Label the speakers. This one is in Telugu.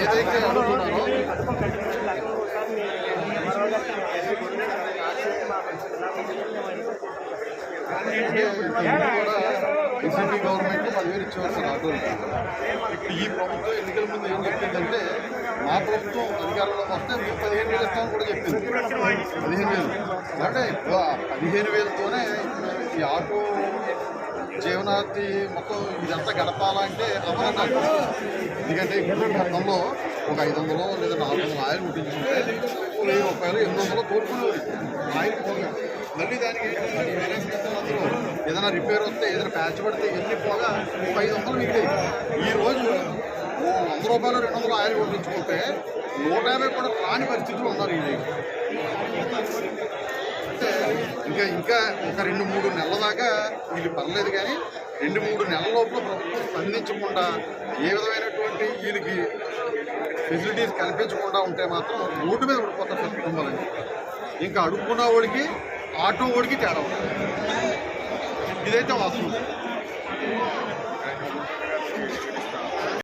Speaker 1: ఏదైతే అనుకున్నారో కూడా వైసీపీ గవర్నమెంట్ 10,000 ఇచ్చేవారు సార్ ఆటోలు. ఇప్పుడు ఈ ప్రభుత్వం ఎన్నికల ముందు ఏం చెప్పిందంటే మా ప్రభుత్వం అధికారంలోకి వస్తే మీకు 15,000 ఇస్తామని కూడా చెప్పింది. 15,000 అంటే 15,000తోనే ఈ ఆటో జీవనార్థి మొత్తం ఇదంతా గడపాలంటే అవ్వదన్నారు. ఎందుకంటే గతంలో ఒక 500 లేదా 400 ఆయిల్ ముట్టించుకుంటే 1,000 రూపాయలు 800 కోరుకునేవారు ఆయిల్ పోగా. మళ్ళీ దానికి అందరూ ఏదైనా రిపేర్ వస్తే ఏదైనా ప్యాచ్ పడితే ఎన్ని పోగా 500 మిగిలి ఈరోజు 100 రూపాయలు 200 ఆయిల్ కొట్టించుకుంటే 150 కూడా రాని పరిస్థితులు ఉన్నారు. ఇది అంటే ఇంకా ఒక 2-3 నెలల దాకా వీళ్ళు పర్లేదు, కానీ 2-3 నెలల లోపల ప్రభుత్వం స్పందించకుండా ఏ విధమైనటువంటి వీళ్ళకి ఫెసిలిటీస్ కల్పించకుండా ఉంటే మాత్రం రోడ్డు మీద పడిపోతారు కుటుంబాలండి. ఇంకా అడుక్కున్న వాడికి ఆటో వాడికి తేడా ఉంటుంది. ఇదైతే వాస్తవం.